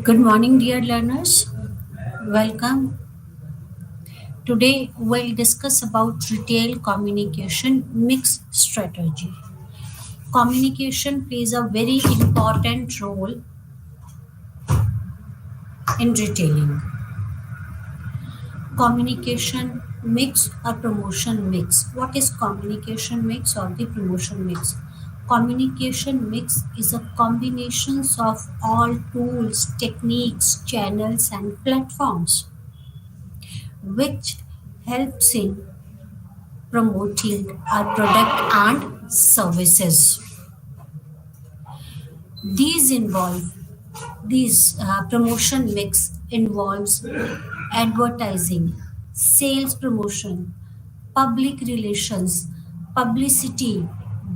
Good morning, dear learners. Welcome. Today we'll discuss about retail communication mix strategy. Communication plays a very important role in retailing. Communication mix or promotion mix. What is communication mix or the promotion mix? Communication mix is a combination of all tools, techniques, channels, and platforms which helps in promoting our product and services. These involve these promotion mix involves advertising, sales promotion, public relations, publicity,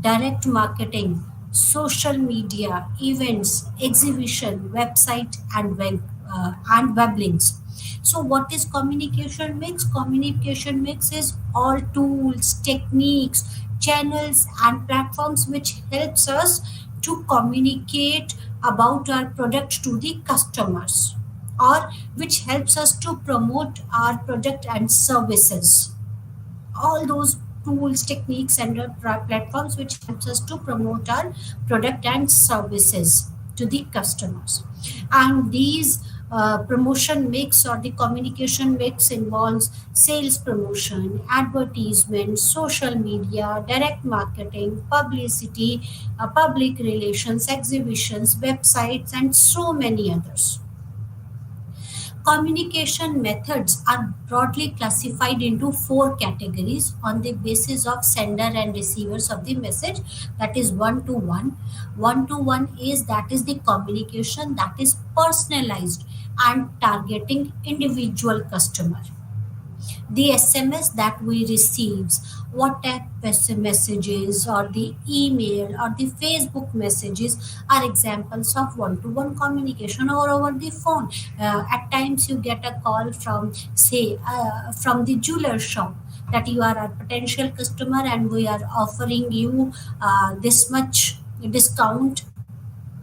direct marketing, social media, events, exhibition, website, and web links. So, what is communication mix? Communication mix is all tools, techniques, channels, and platforms which helps us to communicate about our product to the customers or which helps us to promote our product and services. All those tools, techniques, and platforms which helps us to promote our product and services to the customers. And these promotion mix or the communication mix involves sales promotion, advertisement, social media, direct marketing, publicity, public relations, exhibitions, websites, and so many others. Communication methods are broadly classified into four categories on the basis of sender and receivers of the message, that is one to one. One to one is that is the communication that is personalized and targeting individual customer. The SMS that we receives, WhatsApp messages or the email or the Facebook messages are examples of one-to-one communication or over the phone. At times you get a call from say from the jeweler shop that you are a potential customer and we are offering you this much discount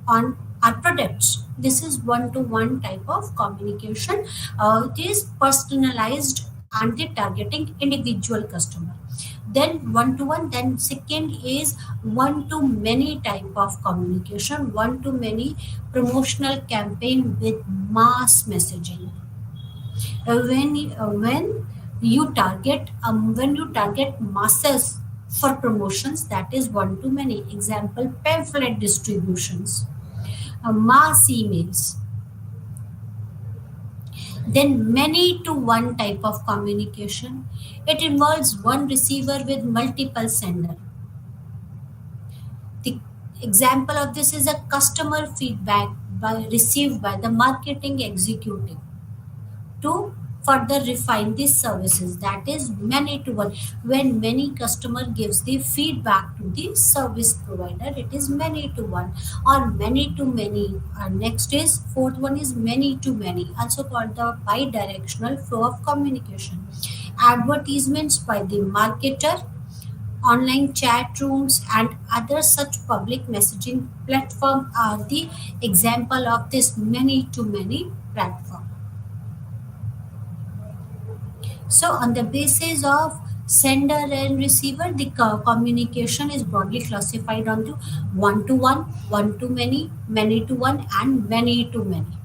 on our products. This is one-to-one type of communication. It is personalized and the targeting individual customer. Then one-to-one. Then second is one-to-many type of communication. One-to-many promotional campaign with mass messaging. When you target masses for promotions, that is one-to-many. Example: pamphlet distributions, mass emails. Then many to one type of communication. It involves one receiver with multiple sender. The example of this is a customer feedback received by the marketing executive to further refine these services, that is many to one. When many customer gives the feedback to the service provider, it is many to one or many to many. Next is fourth one is many to many, also called the bi-directional flow of communication. Advertisements by the marketer, online chat rooms, and other such public messaging platform are the example of this many to many platform. So, on the basis of sender and receiver, the communication is broadly classified onto one to one, one to many to one, and many to many.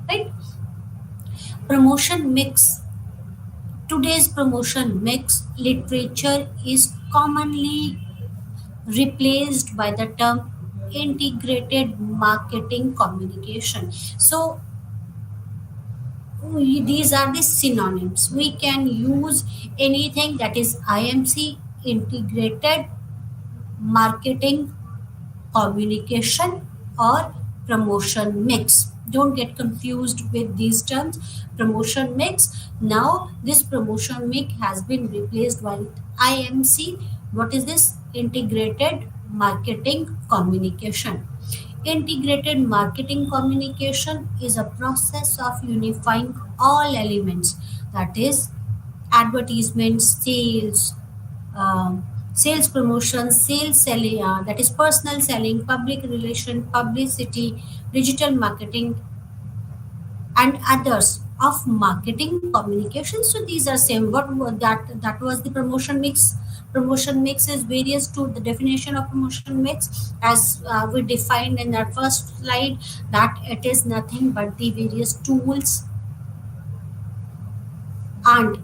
Right? Promotion mix. Today's promotion mix literature is commonly replaced by the term integrated marketing communication. So, these are the synonyms. We can use anything that is IMC, integrated marketing communication, or promotion mix. Don't get confused with these terms. Promotion mix. Now, this promotion mix has been replaced by IMC. What is this? Integrated marketing communication. Integrated marketing communication is a process of unifying all elements, that is advertisements, sales, um, Sales promotion, sales selling, that is personal selling, public relation, publicity, digital marketing, and others of marketing communication. So these are same. That was the promotion mix. Promotion mix is various to the definition of promotion mix as we defined in our first slide, that it is nothing but the various tools and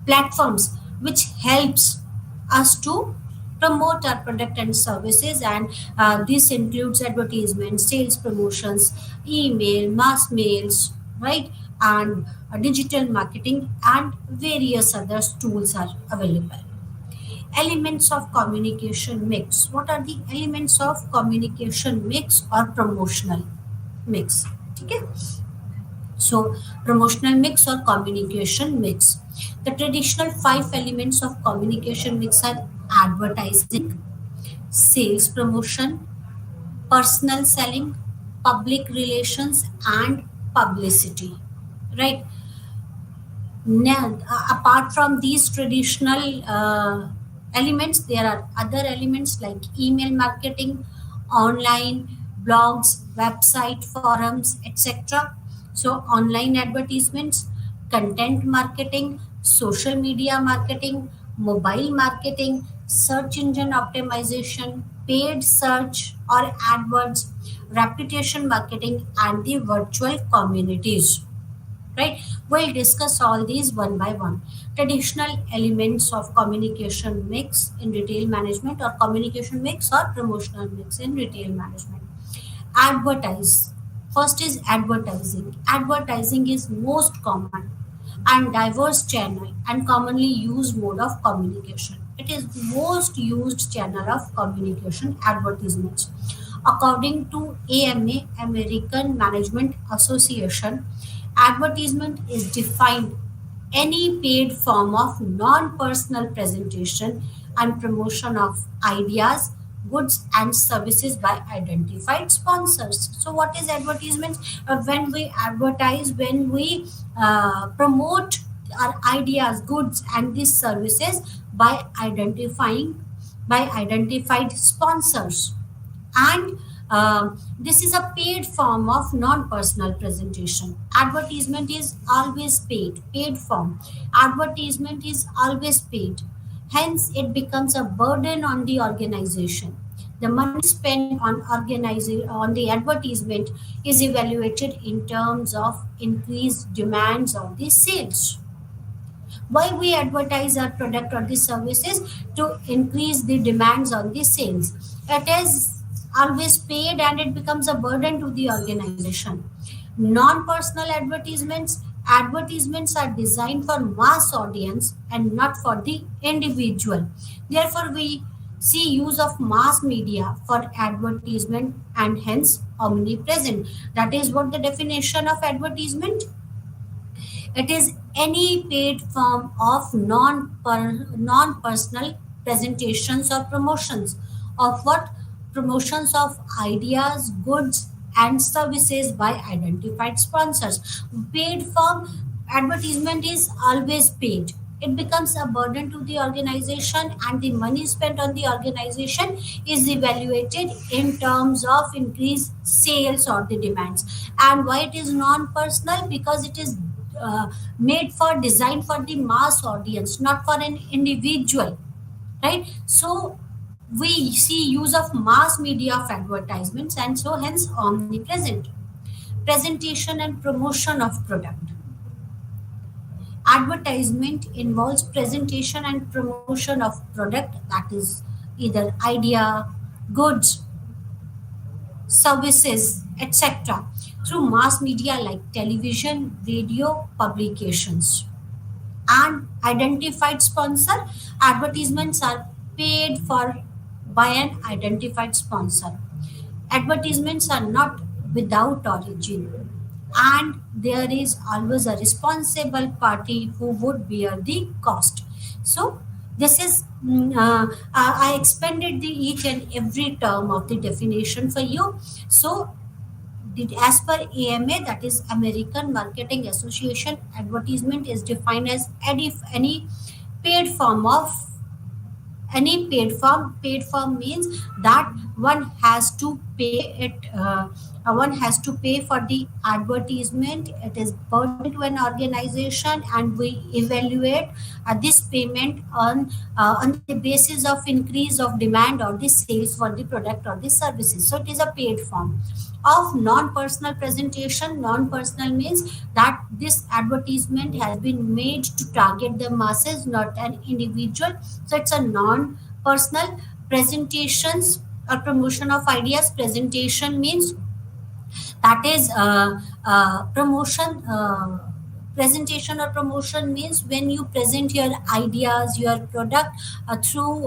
platforms which helps us to promote our product and services, and this includes advertisements, sales promotions, email, mass mails, right, and digital marketing, and various other tools are available. Elements of communication mix. What are the elements of communication mix or promotional mix? Okay. So, promotional mix or communication mix. The traditional five elements of communication mix are advertising, sales promotion, personal selling, public relations, and publicity. Right? Now, apart from these traditional elements, there are other elements like email marketing, online blogs, website, forums, etc. So, online advertisements, content marketing, social media marketing, mobile marketing, search engine optimization, paid search or AdWords, reputation marketing, and the virtual communities, right? We'll discuss all these one by one. Traditional elements of communication mix in retail management, or communication mix or promotional mix in retail management. Advertise. First is advertising. Advertising is most common and diverse channel and commonly used mode of communication. It is most used channel of communication, advertisements. According to AMA, American Management Association, advertisement is defined any paid form of non-personal presentation and promotion of ideas, goods, and services by identified sponsors. So, what is advertisement? When we advertise, when we promote our ideas, goods, and these services by identifying by identified sponsors, and this is a paid form of non-personal presentation. Advertisement is always paid form. Advertisement is always paid, hence it becomes a burden on the organization. The money spent on organizing on the advertisement is evaluated in terms of increased demands of the sales. Why we advertise our product or the services? To increase the demands on the sales. It is always paid and it becomes a burden to the organization. Non-personal advertisements are designed for mass audience and not for the individual. Therefore, we see use of mass media for advertisement and hence omnipresent. That is what the definition of advertisement. It is any paid form of non-personal presentations or promotions of what? Promotions of ideas, goods, and services by identified sponsors. Paid form advertisement is always paid. It becomes a burden to the organization, and the money spent on the organization is evaluated in terms of increased sales or the demands. And why it is non-personal? Because it is made for designed for the mass audience, not for an individual, right? So we see use of mass media of advertisements, and so hence omnipresent. Presentation and promotion of product. Advertisement involves presentation and promotion of product, that is either idea, goods, services, etc., through mass media like television, radio, publications. And identified sponsor. Advertisements are paid for by an identified sponsor. Advertisements are not without origin, and there is always a responsible party who would bear the cost. So this is I expanded the each and every term of the definition for you. So as per AMA, that is American Marketing Association, advertisement is defined as any paid form of Any paid form means that one has to pay it, one has to pay for the advertisement. It is burdened to an organization, and we evaluate this payment on the basis of increase of demand or the sales for the product or the services. So it is a paid form. Of non-personal presentation, non-personal means that this advertisement has been made to target the masses, not an individual. So it's a non-personal presentations or promotion of ideas. Presentation means that is promotion. Presentation or promotion means when you present your ideas, your product through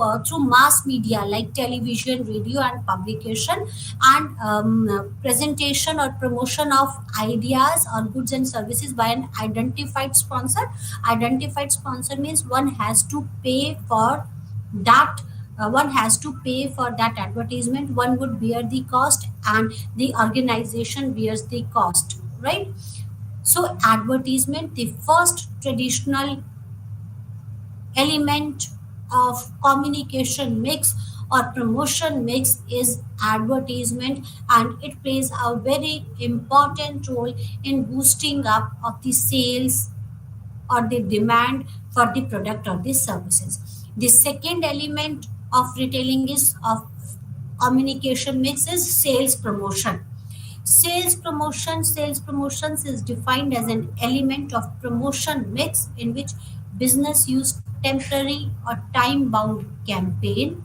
mass media like television, radio, and publication. And presentation or promotion of ideas or goods and services by an identified sponsor. Identified sponsor means one has to pay for that, one has to pay for that advertisement. One would bear the cost, and the organization bears the cost, right? So advertisement, the first traditional element of communication mix or promotion mix is advertisement, and it plays a very important role in boosting up of the sales or the demand for the product or the services. The second element of retailing is of communication mix is sales promotion. Sales promotions is defined as an element of promotion mix in which business use temporary or time bound campaign,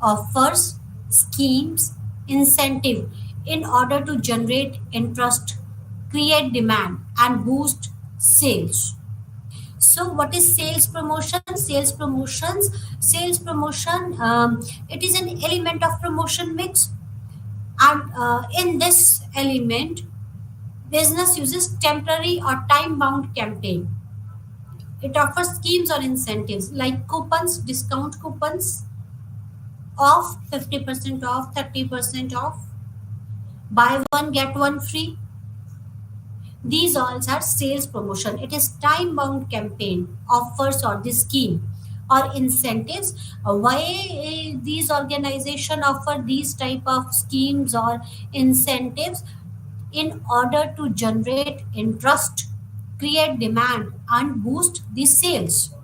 offers, schemes, incentive in order to generate interest, create demand, and boost sales. So what is sales promotion? Sales promotion, it is an element of promotion mix. And in this element, business uses temporary or time bound campaign. It offers schemes or incentives like coupons, discount coupons, off, 50% off, 30% off, buy one get one free. These all are sales promotion. It is time bound campaign, offers, or the scheme or incentives. Why these organization offer these type of schemes or incentives? In order to generate interest, create demand, and boost the sales.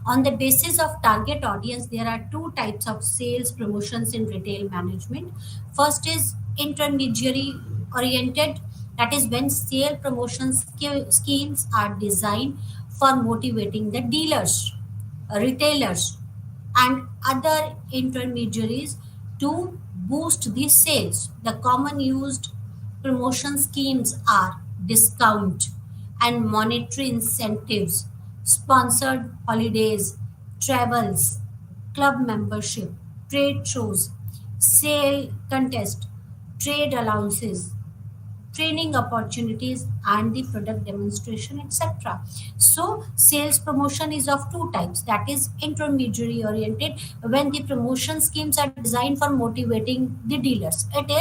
On the basis of target audience, there are two types of sales promotions in retail management. First is intermediary oriented, that is when sale promotion schemes are designed for motivating the dealers, retailers, and other intermediaries to boost the sales. The common used promotion schemes are discount and monetary incentives, sponsored holidays, travels, club membership, trade shows, sale contest, trade allowances, training opportunities, and the product demonstration, etc. So sales promotion is of two types, that is intermediary oriented, when the promotion schemes are designed for motivating the dealers. It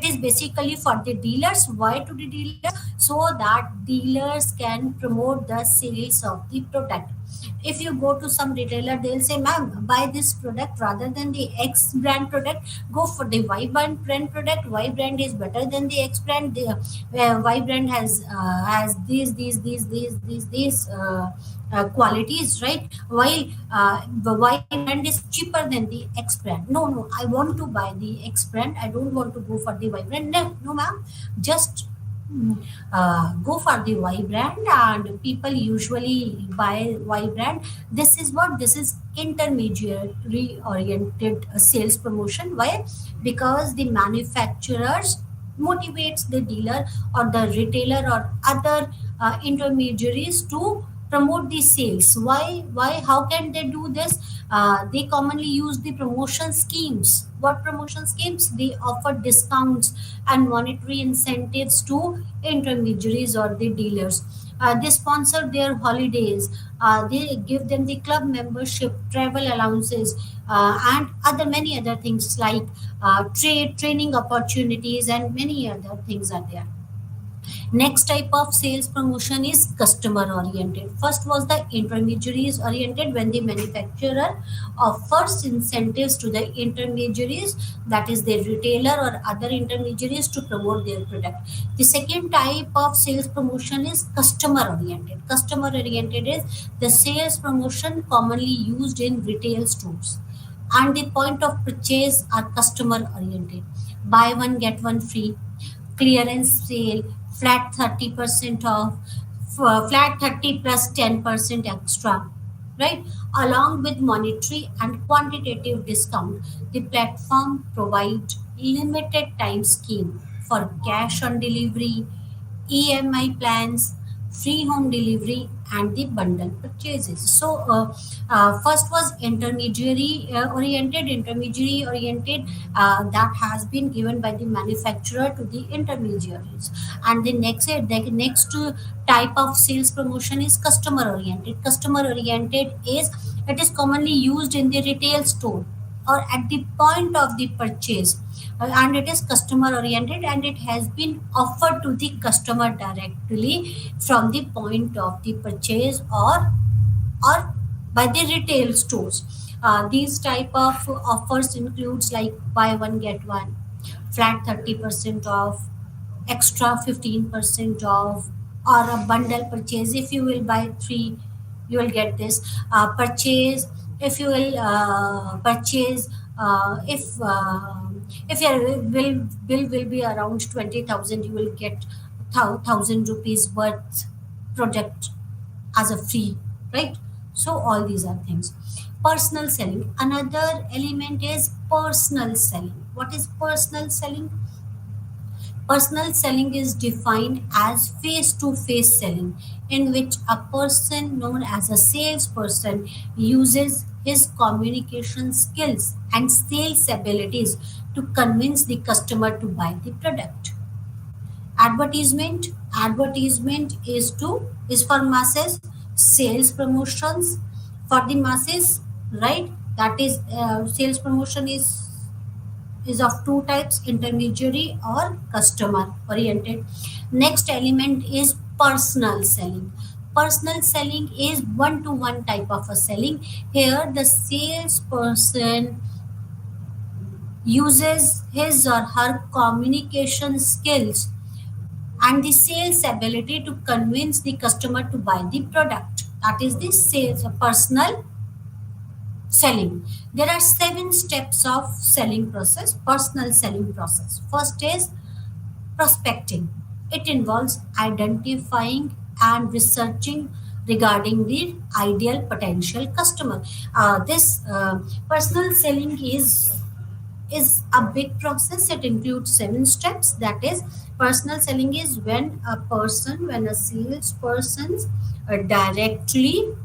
is basically for the dealers. Why to the dealers? So that dealers can promote the sales of the product. If you go to some retailer, they'll say, ma'am, buy this product rather than the X brand product, go for the Y brand product. Y brand is better than the X brand. The Y brand has these qualities, right? While the Y brand is cheaper than the X brand. No, I want to buy the X brand, I don't want to go for the Y brand. No, ma'am, just go for the Y brand, and people usually buy Y brand. This is intermediary oriented sales promotion. Why? Because the manufacturers motivates the dealer or the retailer or other intermediaries to promote the sales. Why? How can they do this? They commonly use the promotion schemes. What promotion schemes? They offer discounts and monetary incentives to intermediaries or the dealers. They sponsor their holidays. They give them the club membership, travel allowances, and other many other things like training opportunities, and many other things are there. Next type of sales promotion is customer oriented. First was the intermediaries oriented, when the manufacturer offers incentives to the intermediaries, that is the retailer or other intermediaries, to promote their product. The second type of sales promotion is customer oriented. Customer oriented is the sales promotion commonly used in retail stores, and the point of purchase are customer oriented. Buy one get one free, clearance sale, flat 30% off, flat 30 plus 10% extra, right? Along with monetary and quantitative discount, the platform provide limited time scheme for cash on delivery, EMI plans, free home delivery, and the bundle purchases. So, first was intermediary oriented. Intermediary oriented, that has been given by the manufacturer to the intermediaries, and the next type of sales promotion is customer oriented. Customer oriented is, it is commonly used in the retail store or at the point of the purchase, and it is customer oriented, and it has been offered to the customer directly from the point of the purchase, or by the retail stores. These type of offers includes like buy one get one, flat 30% off, extra 15% off, or a bundle purchase. If you will buy three, you will get this purchase. If you will purchase, if your bill will be around 20,000, you will get 1,000 rupees worth product as a free, right? So all these are things. Personal selling, another element is personal selling. What is personal selling? Personal selling is defined as face to face selling, in which a person known as a salesperson uses his communication skills and sales abilities to convince the customer to buy the product. Advertisement is for masses, sales promotions for the masses, right? That is, sales promotion is of two types, intermediary or customer oriented. Next element is personal selling. Personal selling is one to one type of a selling. Here the salesperson uses his or her communication skills and the sales ability to convince the customer to buy the product. That is the sales personal selling. There are 7 steps of selling process, personal selling process. First is prospecting. It involves identifying and researching regarding the ideal potential customer. This personal selling is a big process. It includes 7 steps. That is, personal selling is when a salesperson directly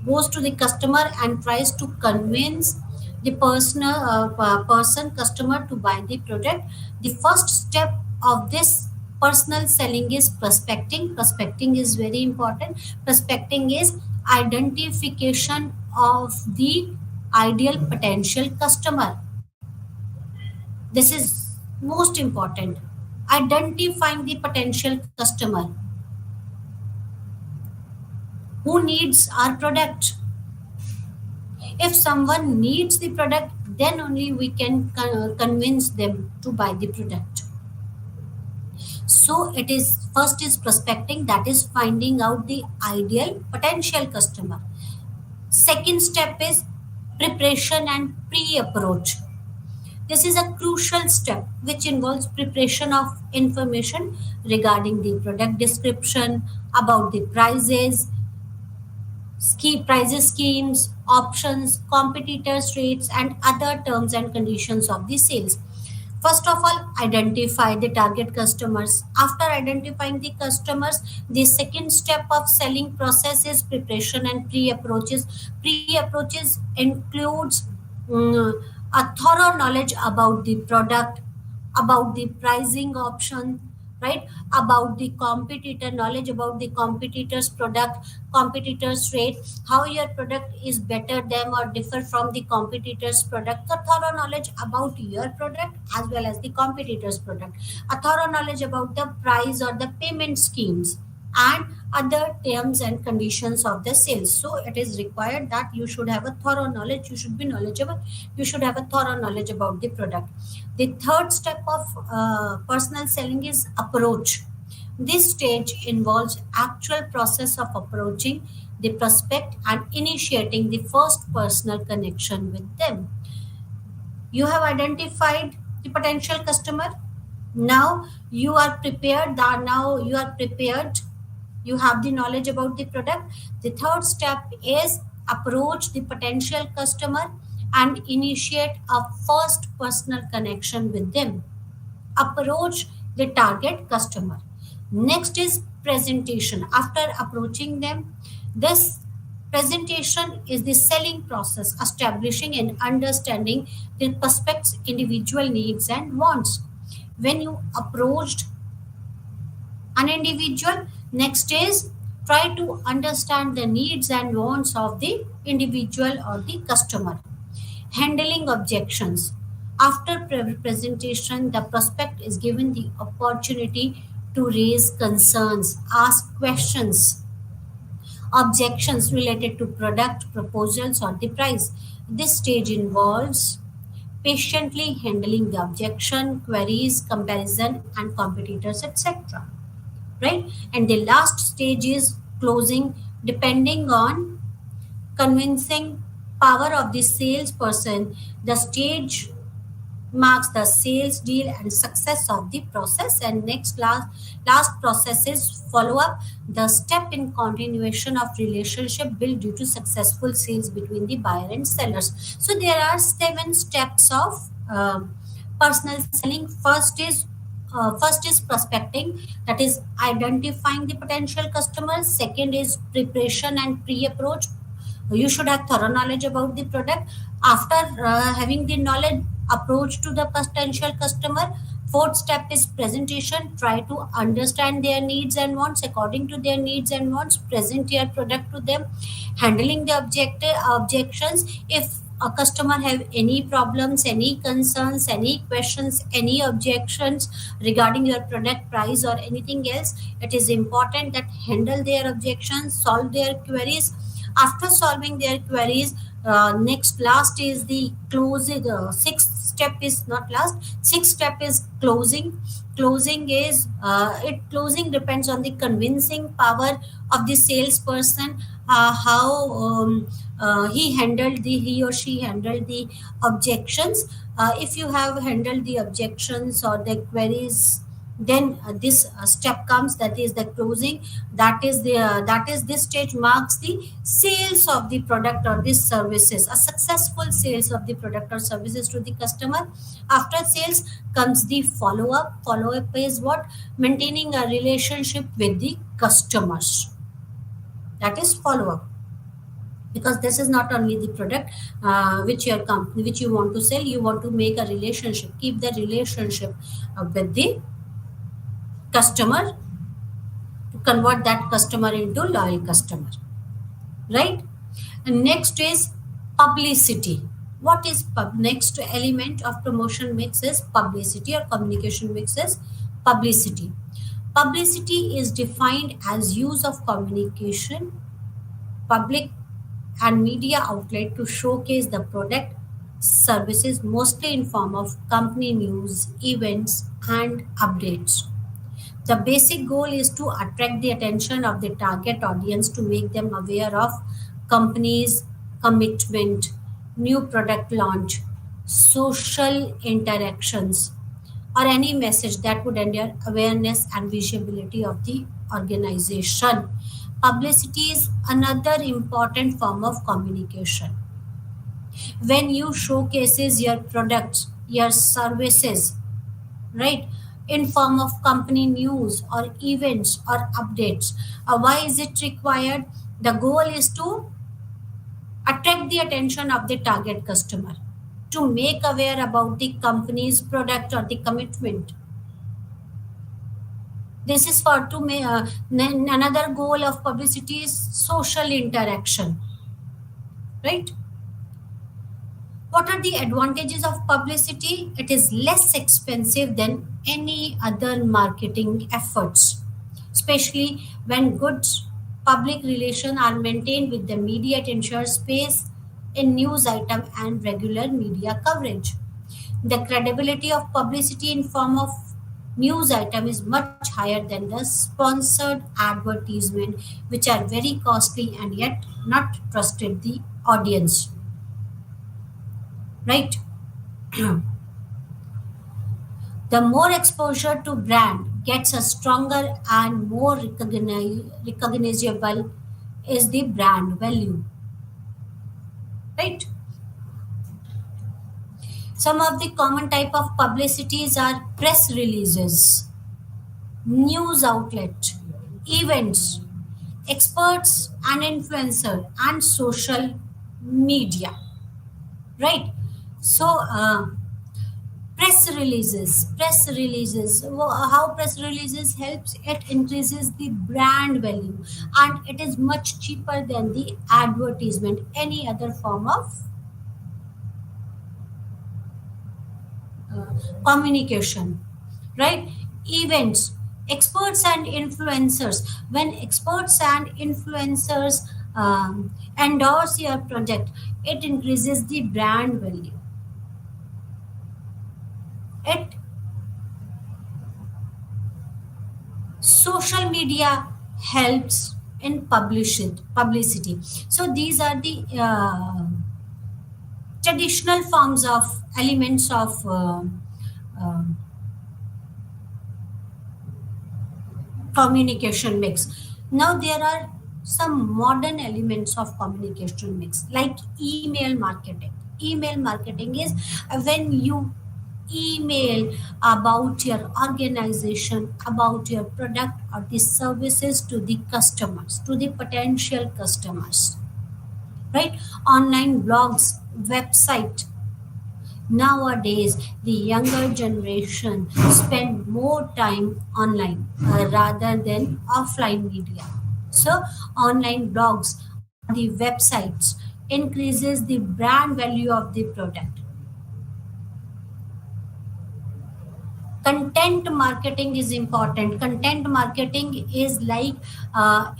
goes to the customer and tries to convince the person customer to buy the product. The first step of this personal selling is prospecting. Prospecting is very important. Prospecting is identification of the ideal potential customer. This is most important. Identifying the potential customer who needs our product. If someone needs the product, then only we can convince them to buy the product. So it is, first is prospecting, that is finding out the ideal potential customer. Second step is preparation and pre-approach. This is a crucial step which involves preparation of information regarding the product description, about the prices, prices schemes, options, competitors' rates, and other terms and conditions of the sales. First of all, identify the target customers. After identifying the customers, the second step of selling process is preparation and pre-approaches. Pre-approaches includes a thorough knowledge about the product, about the pricing option, right? About the competitor, knowledge about the competitor's product, competitor's rate, how your product is better than or differ from the competitor's product. A thorough knowledge about your product as well as the competitor's product, a thorough knowledge about the price or the payment schemes and other terms and conditions of the sales. So it is required that you should have a thorough knowledge, you should be knowledgeable, you should have a thorough knowledge about the product. The third step of personal selling is approach. This stage involves actual process of approaching the prospect and initiating the first personal connection with them. You have identified the potential customer. Now you are prepared that now you are prepared, you have the knowledge about the product. The third step is approach the potential customer and initiate a first personal connection with them. Approach the target customer. Next is presentation. After approaching them, this presentation is the selling process, establishing and understanding the prospect's individual needs and wants. When you approached an individual, next is try to understand the needs and wants of the individual or the customer. Handling objections. After presentation, the prospect is given the opportunity to raise concerns, ask questions, objections related to product proposals or the price. This stage involves patiently handling the objection, queries, comparison, and competitors, etc. Right? And the last stage is closing, depending on convincing power of the salesperson. The stage marks the sales deal and success of the process. And last process is follow up, the step in continuation of relationship built due to successful sales between the buyer and sellers. So there are 7 steps of personal selling. First is prospecting, that is identifying the potential customers. Second is preparation and pre-approach. You should have thorough knowledge about the product. After having the knowledge, approach to the potential customer. Fourth step is presentation. Try to understand their needs and wants. According to their needs and wants, present your product to them. Handling the objections. If a customer have any problems, any concerns, any questions, any objections regarding your product price or anything else, it is important that handle their objections, solve their queries. After solving their queries, next last is the closing. The sixth step is not last. Sixth step is closing. Closing depends on the convincing power of the salesperson. How he or she handled the objections. If you have handled the objections or the queries, then this step comes, that is the closing. That is this stage marks the sales of the product or the services, a successful sales of the product or services to the customer. After sales comes the follow up is what? Maintaining a relationship with the customers. That is follow up, because this is not only the product which your company, which you want to sell, you want to make a relationship, keep the relationship with the customer, to convert that customer into loyal customer, right? And next is publicity. What is next element of promotion mix is publicity, or communication mix is publicity. Publicity is defined as use of communication, public and media outlet to showcase the product, services, mostly in form of company news, events, and updates. The basic goal is to attract the attention of the target audience, to make them aware of companies' commitment, new product launch, social interactions, or any message that would ensure awareness and visibility of the organization. Publicity is another important form of communication. When you showcases your products, your services, right, in form of company news or events or updates. Why is it required? The goal is to attract the attention of the target customer, to make aware about the company's product or the commitment, This is for to may another goal of publicity is social interaction, right? What are the advantages of publicity? It is less expensive than any other marketing efforts, especially when good public relations are maintained with the media. It ensures space in news item and regular media coverage. The credibility of publicity in form of news item is much higher than the sponsored advertisement, which are very costly and yet not trusted the audience, right? The more exposure to brand gets a stronger and more recognizable is the brand value, right? Some of the common type of publicities are press releases, news outlet, events, experts and influencer, and social media, right? So press releases, how press releases helps, it increases the brand value, and it is much cheaper than the advertisement, any other form of uh, communication, right? Events, experts and influencers, when experts and influencers endorse your project, it increases the brand value. It social media helps in publicity. So these are the traditional forms of elements of uh, communication mix. Now there are some modern elements of communication mix like email marketing. Email marketing is when you email about your organization, about your product or the services to the customers, to the potential customers, right? Online blogs, website. Nowadays, the younger generation spend more time online rather than offline media. So, online blogs or the websites increases the brand value of the product. Content marketing is important. Content marketing is like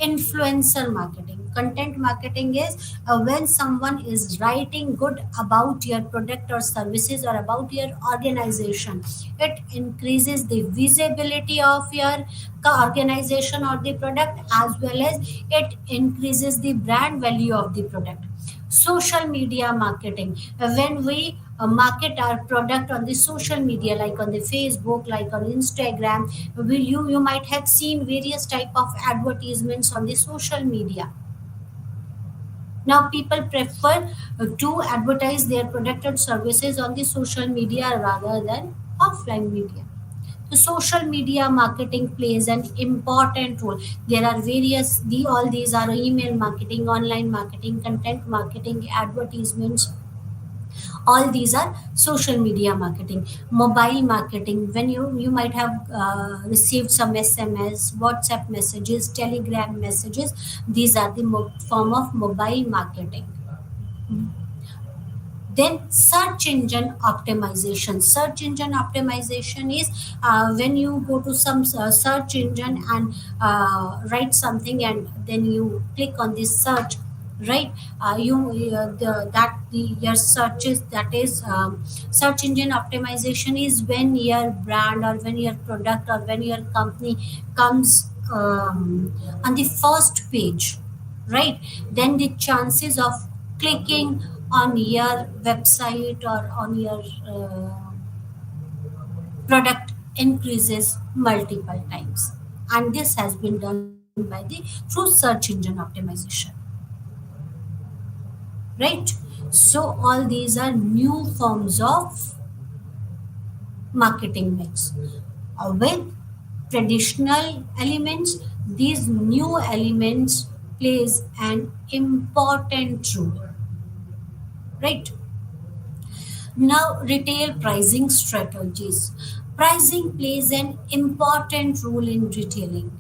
influencer marketing. Content marketing is when someone is writing good about your product or services or about your organization, it increases the visibility of your organization or the product, as well as it increases the brand value of the product. Social media marketing, when we market our product on the social media like on the Facebook, like on Instagram, you might have seen various type of advertisements on the social media. Now people prefer to advertise their product and services on the social media rather than offline media. The social media marketing plays an important role. There are various, all these are email marketing, online marketing, content marketing, advertisements. All these are social media marketing. Mobile marketing, when you might have received some SMS, WhatsApp messages, Telegram messages. These are the form of mobile marketing. Then search engine optimization. Search engine optimization is when you go to some search engine and write something, and then you click on this search, right? You that the your searches, that is search engine optimization is when your brand or when your product or when your company comes on the first page, right? Then the chances of clicking on your website or on your product increases multiple times, and this has been done by the through search engine optimization, right? So all these are new forms of marketing mix. With traditional elements, these new elements plays an important role, right? Now, retail pricing strategies. Pricing plays an important role in retailing,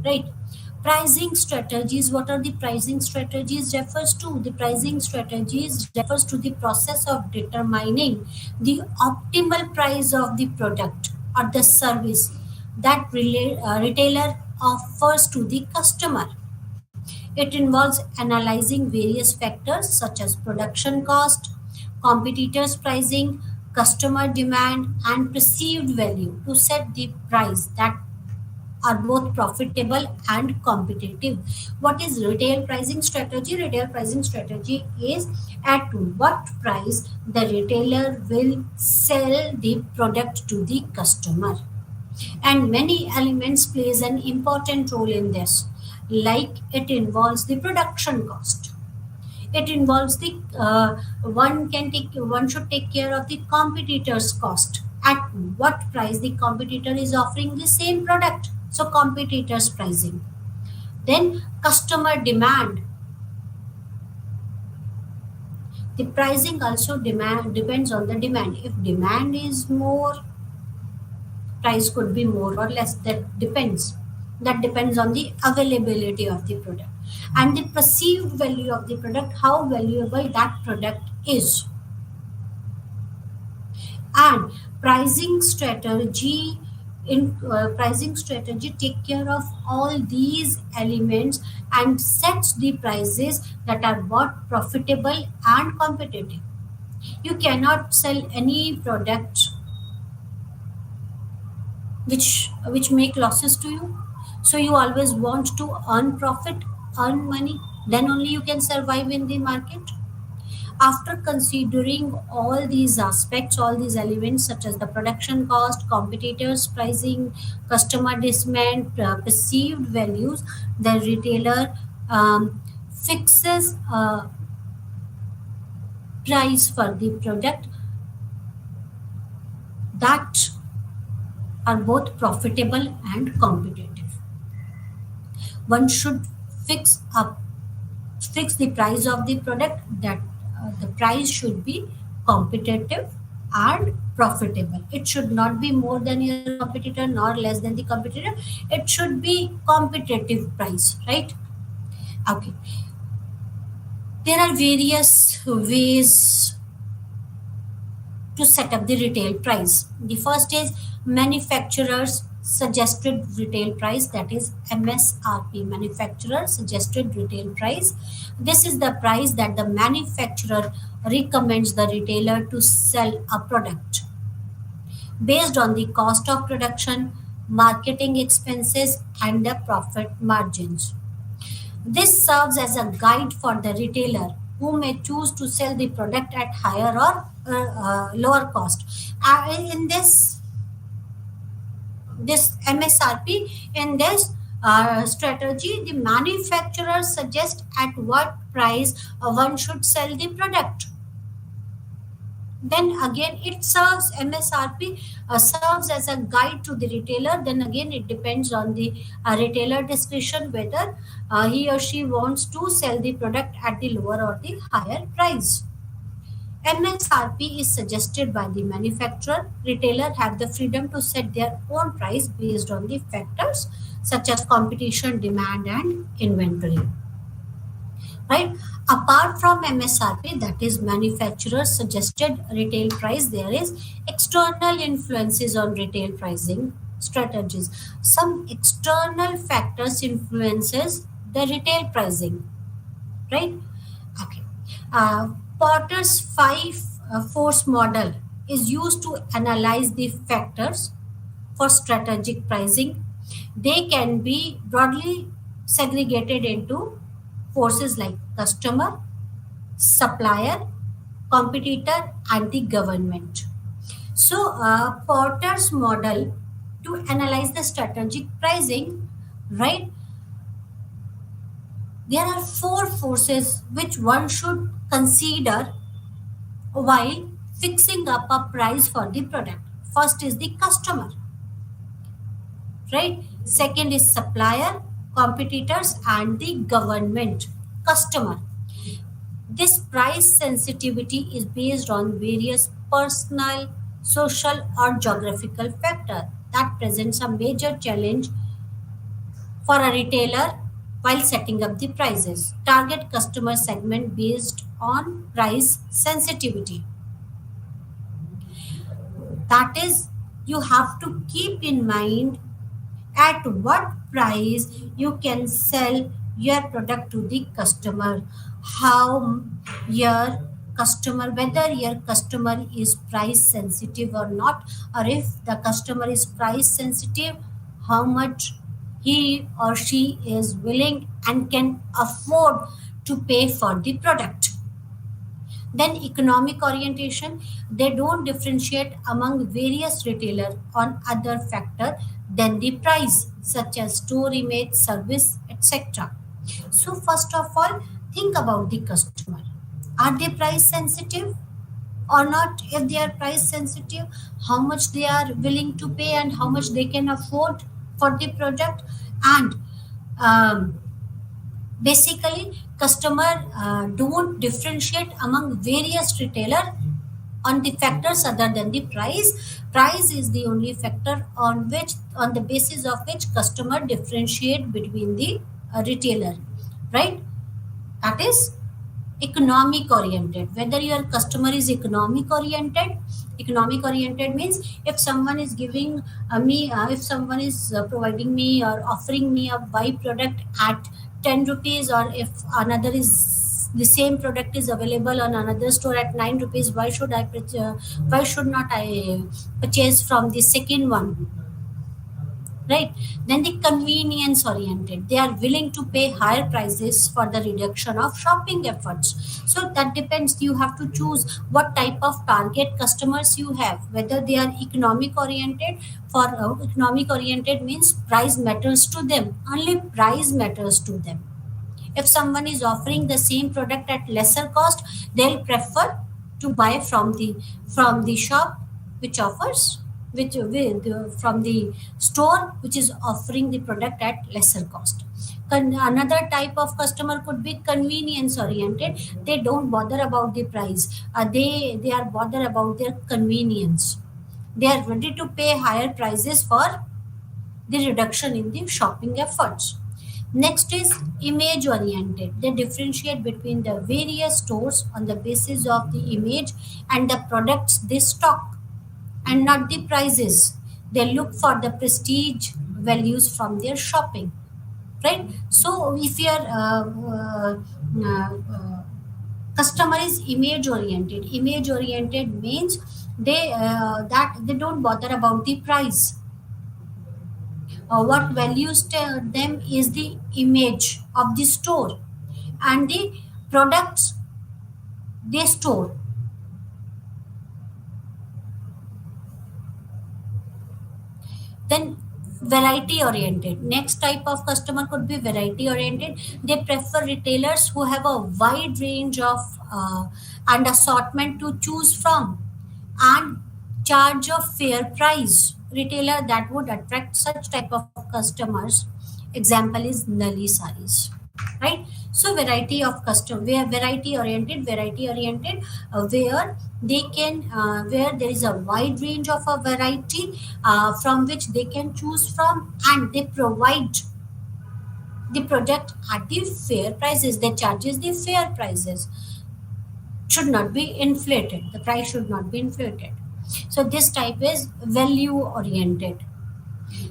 right? Pricing strategies, what are the pricing strategies refers to? The pricing strategies refers to the process of determining the optimal price of the product or the service that retailer offers to the customer. It involves analyzing various factors such as production cost, competitors' pricing, customer demand, and perceived value to set the price that are both profitable and competitive. What is retail pricing strategy? Retail pricing strategy is at what price the retailer will sell the product to the customer, and many elements plays an important role in this, like it involves the production cost. It involves the one should take care of the competitor's cost, at what price the competitor is offering the same product, so competitors pricing. Then customer demand. The pricing also demand depends on the demand. If demand is more, price could be more or less, that depends on the availability of the product and the perceived value of the product, how valuable that product is. And pricing strategy pricing strategy take care of all these elements and sets the prices that are both profitable and competitive. You cannot sell any product which make losses to you, so you always want to earn profit, earn money, then only you can survive in the market. After considering all these aspects, all these elements such as the production cost, competitors pricing, customer demand, perceived values, the retailer fixes a price for the product that are both profitable and competitive. One should fix up fix the price of the product that the price should be competitive and profitable. It should not be more than your competitor nor less than the competitor. It should be competitive price, right? Okay. There are various ways to set up the retail price. The first is manufacturer's suggested retail price, that is MSRP, manufacturer suggested retail price. This is the price that the manufacturer recommends the retailer to sell a product based on the cost of production, marketing expenses, and the profit margins. This serves as a guide for the retailer who may choose to sell the product at higher or lower cost. In this MSRP, in this strategy, the manufacturer suggests at what price one should sell the product. Then again, it serves MSRP serves as a guide to the retailer. Then again, it depends on the retailer discretion whether he or she wants to sell the product at the lower or the higher price. MSRP is suggested by the manufacturer. Retailer have the freedom to set their own price based on the factors such as competition, demand, and inventory. Right? Apart from MSRP, that is manufacturer suggested retail price, there is external influences on retail pricing strategies. Some external factors influences the retail pricing, right? Okay. Porter's five force model is used to analyze the factors for strategic pricing. They can be broadly segregated into forces like customer, supplier, competitor, and the government. So, Porter's model to analyze the strategic pricing, right? There are four forces which one should consider while fixing up a price for the product. First is the customer, right? Second is supplier, competitors, and the government. Customer. This price sensitivity is based on various personal social or geographical factor that presents a major challenge for a retailer while setting up the prices. Target customer segment based on price sensitivity. That is, you have to keep in mind at what price you can sell your product to the customer, how your customer, whether your customer is price sensitive or not, or if the customer is price sensitive, how much he or she is willing and can afford to pay for the product. Then economic orientation, they don't differentiate among various retailer on other factor than the price, such as store image, service, etc. So first of all, think about the customer. Are they price sensitive or not? If they are price sensitive, how much they are willing to pay and how much they can afford for the product. And um, basically, customer don't differentiate among various retailer on the factors other than the price. Price is the only factor on the basis of which customer differentiate between the retailer, right? That is economic oriented. Whether your customer is economic oriented means if someone is giving me if someone is providing me or offering me a buy product at 10 rupees, or if another is the same product is available on another store at 9 rupees, why should not I purchase from the second one, right? Then the convenience oriented, they are willing to pay higher prices for the reduction of shopping efforts. So that depends, you have to choose what type of target customers you have, whether they are economic oriented. For economic oriented means price matters to them, only price matters to them. If someone is offering the same product at lesser cost, they'll prefer to buy from the shop which offers which with from the store which is offering the product at lesser cost. Another type of customer could be convenience oriented. They don't bother about the price. They are bother about their convenience. They are ready to pay higher prices for the reduction in the shopping efforts. Next is image oriented. They differentiate between the various stores on the basis of the image and the products they stock, and not the prices. They look for the prestige values from their shopping, right? So if your customer is image oriented means they don't bother about the price. What values them is the image of the store and the products they store. Then variety oriented, next type of customer could be variety oriented. They prefer retailers who have a wide range of and assortment to choose from and charge a fair price. Retailer that would attract such type of customers, example is Nali saris, right? So variety of custom, where variety oriented, where they can where there is a wide range of a variety from which they can choose from, and they provide the product at the fair prices. They charges the fair prices, should not be inflated, the price should not be inflated. So this type is value oriented.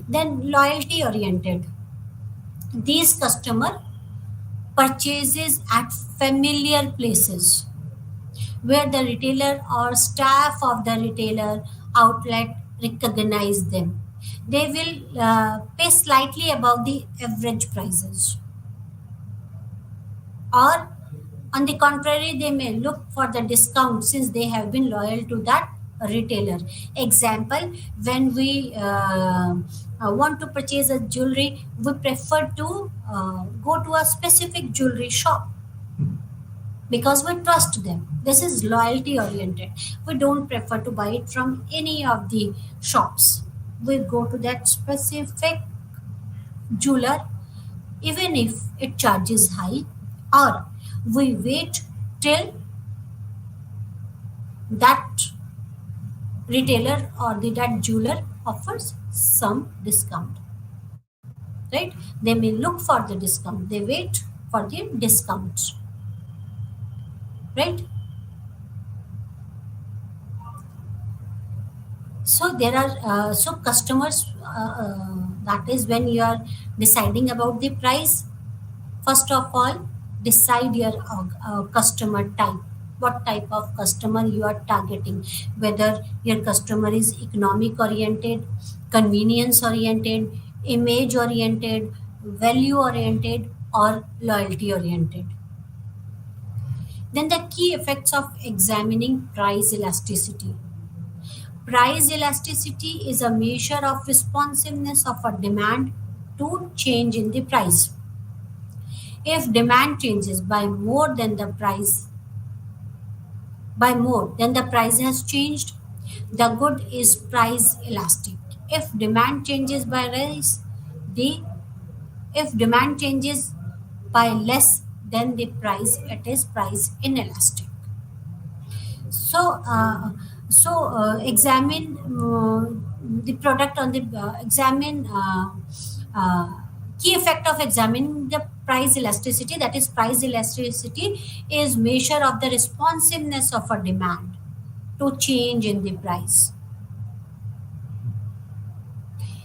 Then loyalty oriented, these customer purchases at familiar places where the retailer or staff of the retailer outlet recognize them. They will pay slightly above the average prices, or on the contrary, they may look for the discount since they have been loyal to that retailer. Example, when we want to purchase a jewelry, we prefer to go to a specific jewelry shop because we trust them. This is loyalty oriented. We don't prefer to buy it from any of the shops. We go to that specific jeweler even if it charges high, or we wait till that retailer or that jeweler offers some discount, right? They may look for the discount, they wait for the discounts, right? So there are so customers, that is when you are deciding about the price. First of all, decide your customer type. What type of customer you are targeting? Whether your customer is economic oriented, convenience oriented, image oriented, value oriented, or loyalty oriented. Then the key effects of examining price elasticity. Price elasticity is a measure of responsiveness of a demand to change in the price. If demand changes by more than the price has changed, the good is price elastic. If demand changes by rise, the if demand changes by less than the price, it is price inelastic. So, examine the product on the examine uh, key effect of examining the price elasticity. That is, price elasticity is measure of the responsiveness of a demand to change in the price.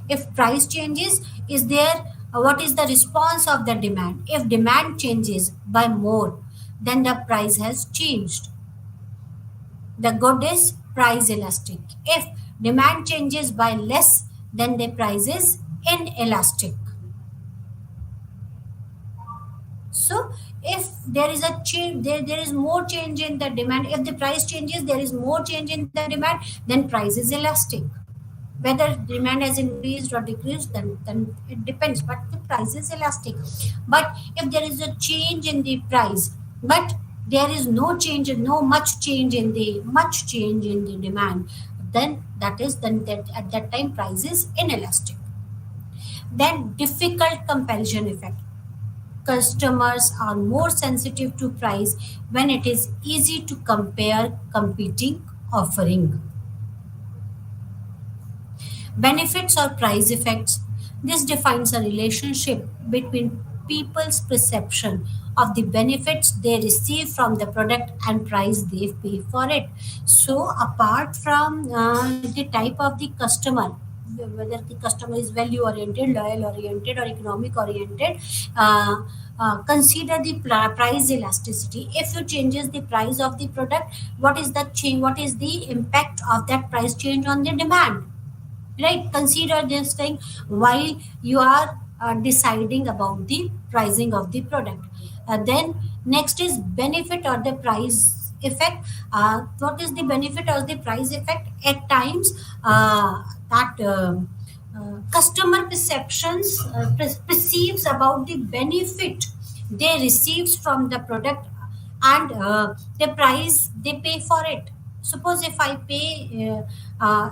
If price changes, is there what is the response of the demand? If demand changes by more, then the price has changed. The good is price elastic. If demand changes by less, then the price is inelastic. So if there is a change, there is more change in the demand. If the price changes, there is more change in the demand, then price is elastic. Whether demand has increased or decreased, then it depends, but the price is elastic. But if there is a change in the price, but there is no change, no much change in the demand, then that at that time price is inelastic. Then difficult comparison effect. Customers are more sensitive to price when it is easy to compare competing offering. Benefits or price effects. This defines a relationship between people's perception of the benefits they receive from the product and price they pay for it. So, apart from the type of the customer, whether the customer is value oriented, loyal oriented, or economic oriented, consider the price elasticity. If you changes the price of the product, what is the change? What is the impact of that price change on the demand? Right, consider this thing while you are deciding about the pricing of the product. Then next is benefit or the price effect. What is the benefit or the price effect? At times that customer perceptions perceives about the benefit they receives from the product and the price they pay for it. Suppose if I pay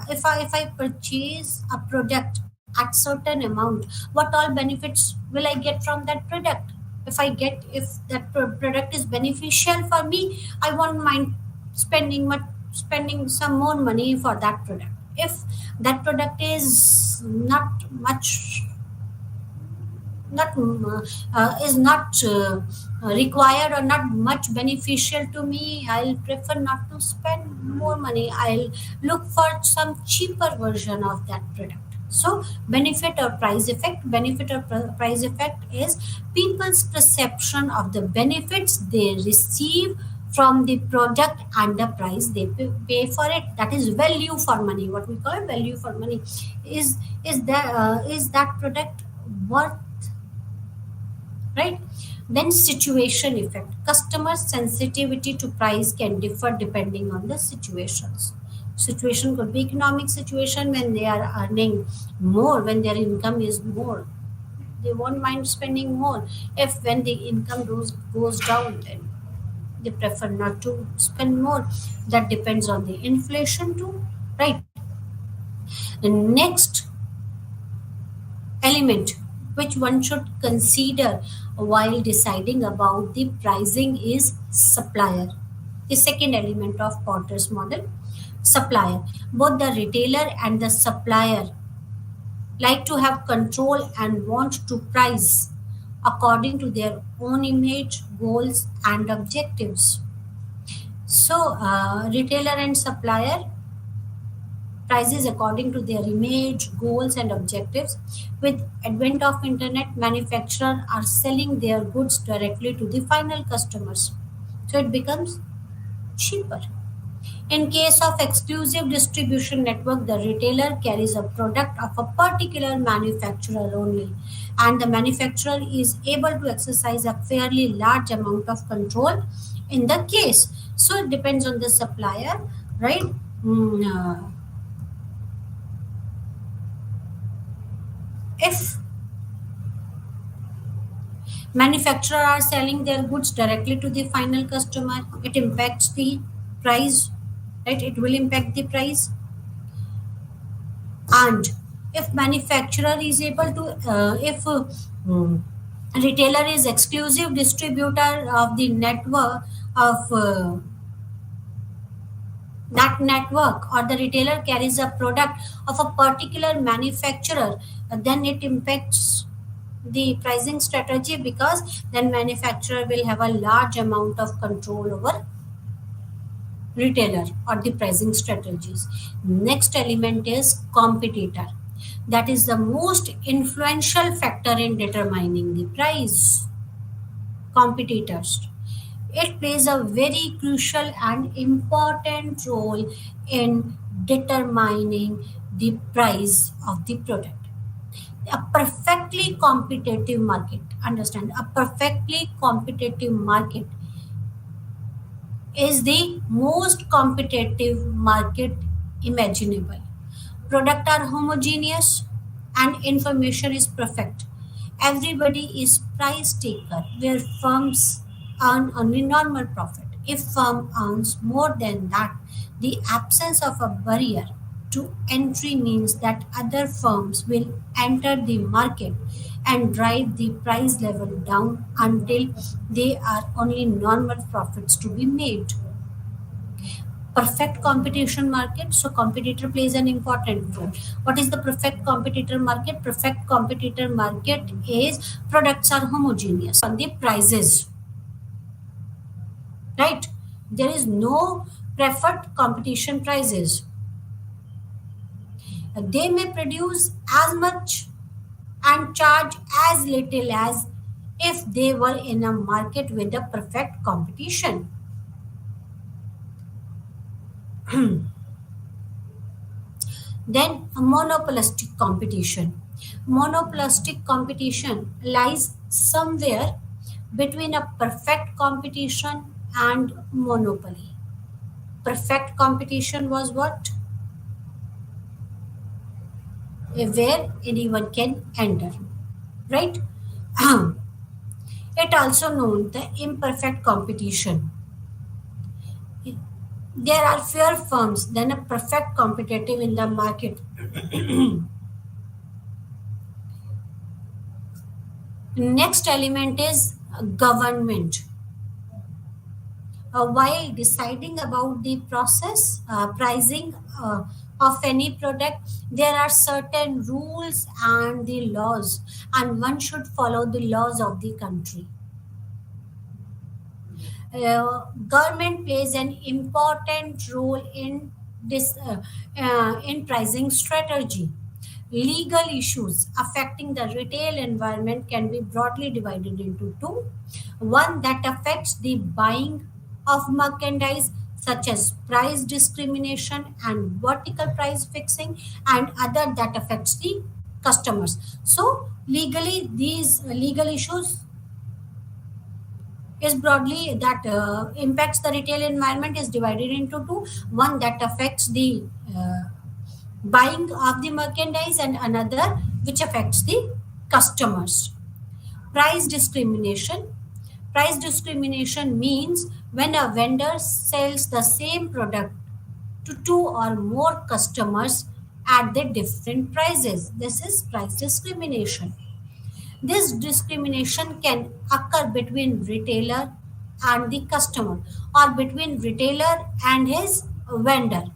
if I purchase a product at certain amount, what all benefits will I get from that product? If that product is beneficial for me, I won't mind spending some more money for that product. If that product is not required or not much beneficial to me, I'll prefer not to spend more money. I'll look for some cheaper version of that product. So benefit or price effect. Benefit or price effect is people's perception of the benefits they receive from the product and the price they pay for it. That is value for money. What we call value for money is that product worth, right? Then situation effect. Customer sensitivity to price can differ depending on the situations. Situation could be economic situation when they are earning more, when their income is more, they won't mind spending more. If when the income goes down, then they prefer not to spend more. That depends on the inflation too, right? The next element which one should consider while deciding about the pricing is supplier. The second element of Porter's model. Supplier. Both the retailer and the supplier like to have control and want to price according to their own image, goals, and objectives. So, retailer and supplier prices according to their image, goals, and objectives. With advent of internet, manufacturers are selling their goods directly to the final customers. So it becomes cheaper. In case of exclusive distribution network, the retailer carries a product of a particular manufacturer only, and the manufacturer is able to exercise a fairly large amount of control in the case. So it depends on the supplier, right? Mm, if manufacturers are selling their goods directly to the final customer, it impacts the price, right? It will impact the price. And if manufacturer is able to if retailer is exclusive distributor of the network of that network, or the retailer carries a product of a particular manufacturer, then it impacts the pricing strategy, because then manufacturer will have a large amount of control over retailer or the pricing strategies. Next element is competitor. That is the most influential factor in determining the price. Competitors. It plays a very crucial and important role in determining the price of the product. A perfectly competitive market, understand, a perfectly competitive market is the most competitive market imaginable. Products are homogeneous and information is perfect. Everybody is price taker where firms earn only normal profit. If firm earns more than that, the absence of a barrier to entry means that other firms will enter the market and drive the price level down until there are only normal profits to be made. Perfect competition market, so competitor plays an important role. What is the perfect competitor market? Perfect competitor market is products are homogeneous on the prices, right? There is no preferred competition prices. They may produce as much and charge as little as if they were in a market with a perfect competition. Then monopolistic competition. Monopolistic competition lies somewhere between a perfect competition and monopoly. Perfect competition was what? Where anyone can enter, right? It also known the imperfect competition. There are fewer firms than a perfect competitive in the market. Next element is government. While deciding about the process, pricing of any product, there are certain rules and the laws, and one should follow the laws of the country. Government plays an important role in this in pricing strategy. Legal issues affecting the retail environment can be broadly divided into two. One that affects the buying of merchandise, such as price discrimination and vertical price fixing, and other that affects the customers. So, legally, these legal issues is broadly that impacts the retail environment is divided into two. One that affects the buying of the merchandise, and another which affects the customers. Price discrimination. Price discrimination means when a vendor sells the same product to two or more customers at the different prices. This is price discrimination. This discrimination can occur between retailer and the customer, or between retailer and his vendor.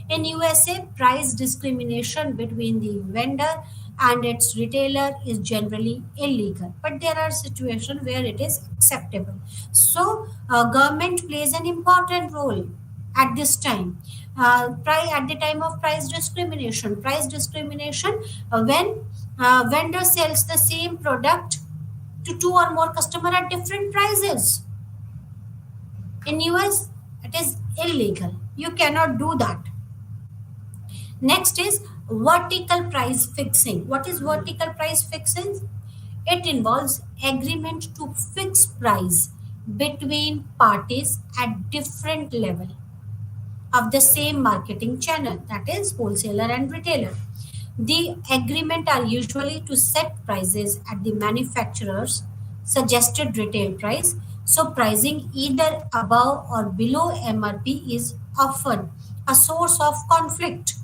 In USA, price discrimination between the vendor and its retailer is generally illegal, but there are situations where it is acceptable. So, government plays an important role at this time. At the time of price discrimination, when vendor sells the same product to two or more customer at different prices. In US, it is illegal. You cannot do that. Next is vertical price fixing. What is vertical price fixing? It involves agreement to fix price between parties at different level of the same marketing channel, that is wholesaler and retailer. The agreement are usually to set prices at the manufacturer's suggested retail price. So pricing either above or below MRP is often a source of conflict.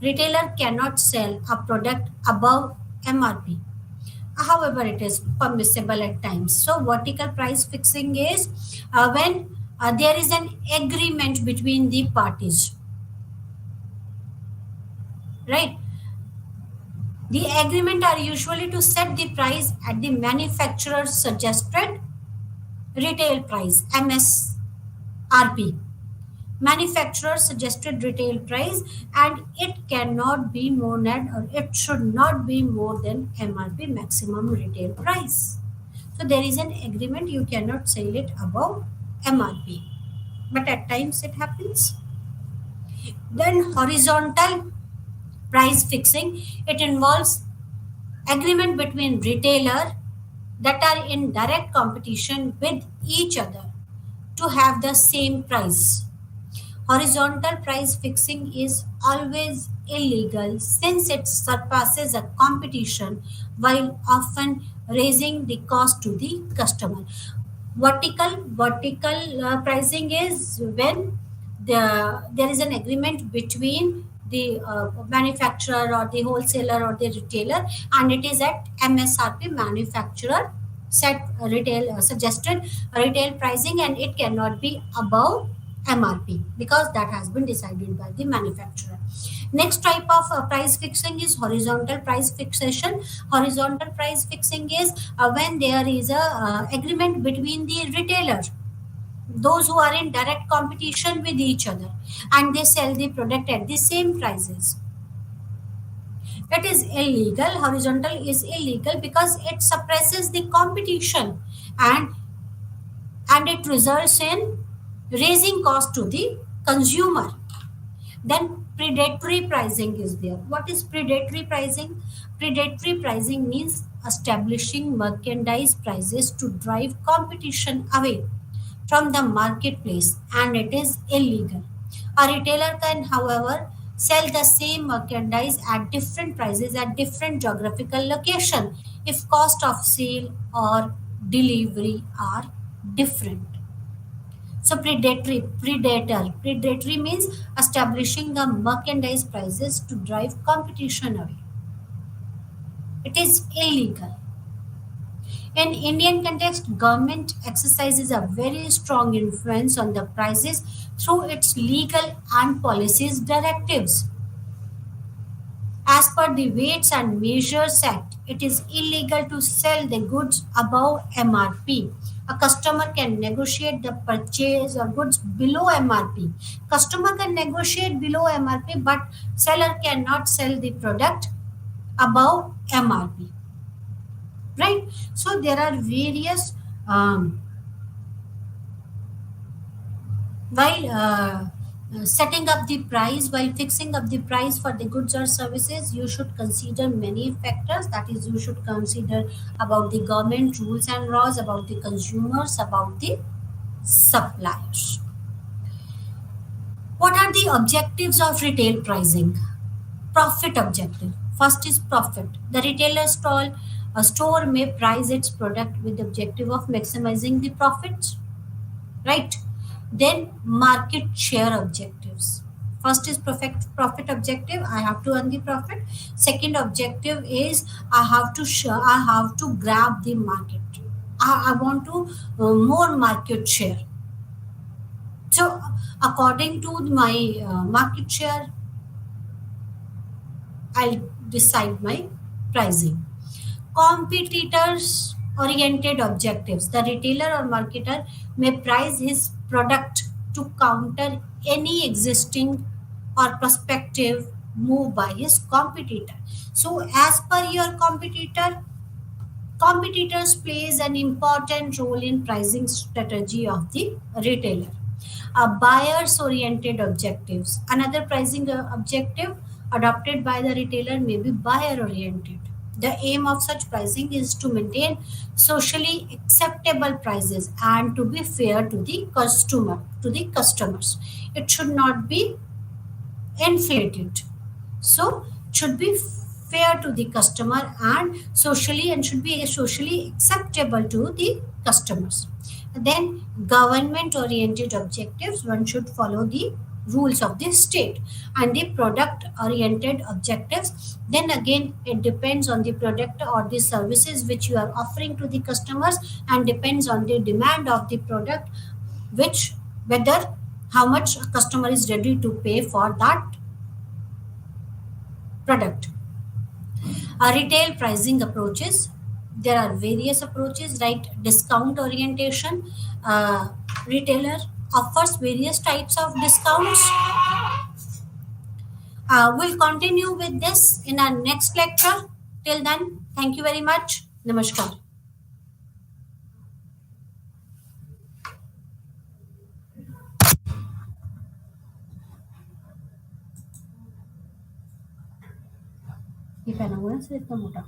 Retailer cannot sell a product above MRP. However, it is permissible at times. So vertical price fixing is when there is an agreement between the parties, right? The agreement are usually to set the price at the manufacturer's suggested retail price, MSRP. Manufacturer suggested retail price, and it cannot be more than, or it should not be more than MRP, maximum retail price. So there is an agreement, you cannot sell it above MRP, but at times it happens. Then horizontal price fixing, it involves agreement between retailer that are in direct competition with each other to have the same price. Horizontal price fixing is always illegal since it surpasses a competition while often raising the cost to the customer. Vertical pricing is when there is an agreement between the manufacturer or the wholesaler or the retailer, and it is at MSRP, manufacturer set retail suggested retail pricing, and it cannot be above MRP because that has been decided by the manufacturer. Next type of price fixing is horizontal price fixation. Horizontal price fixing is when there is a agreement between the retailer, those who are in direct competition with each other, and they sell the product at the same prices. It is illegal. Horizontal is illegal because it suppresses the competition, and it results in raising cost to the consumer. Then predatory pricing is there. What is predatory pricing? Predatory pricing means establishing merchandise prices to drive competition away from the marketplace, and it is illegal. A retailer can, however, sell the same merchandise at different prices at different geographical location if cost of sale or delivery are different. So predatory means establishing the merchandise prices to drive competition away. It is illegal. In Indian context, government exercises a very strong influence on the prices through its legal and policies directives. As per the Weights and Measures Act, it is illegal to sell the goods above MRP. A customer can negotiate the purchase of goods below MRP. Customer can negotiate below MRP, but seller cannot sell the product above MRP. Right? So there are various while setting up the price, while fixing up the price for the goods or services, you should consider many factors. That is, you should consider about the government rules and laws, about the consumers, about the suppliers. What are the objectives of retail pricing? Profit objective. First is profit. The retailer store may price its product with the objective of maximizing the profits, right? Then market share objectives. First is profit objective. I have to earn the profit. Second objective is I have to grab the market. I want to more market share. So according to my market share, I'll decide my pricing. Competitors oriented objectives. The retailer or marketer may price his product to counter any existing or prospective move by his competitor. So as per your competitor, competitors plays an important role in pricing strategy of the retailer. Buyers oriented objectives. Another pricing objective adopted by the retailer may be buyer oriented. The aim of such pricing is to maintain socially acceptable prices and to be fair to the customers. It should not be inflated. So should be fair to the customer and should be socially acceptable to the customers. Then government oriented objectives, one should follow the rules of the state. And the product oriented objectives, then again it depends on the product or the services which you are offering to the customers, and depends on the demand of the product, which whether how much a customer is ready to pay for that product. Retail pricing approaches. There are various approaches, right? Discount orientation. Retailer offers various types of discounts. We'll continue with this in our next lecture. Till then, thank you very much. Namaskar. ये पहना हुआ है ना sir इतना मोटा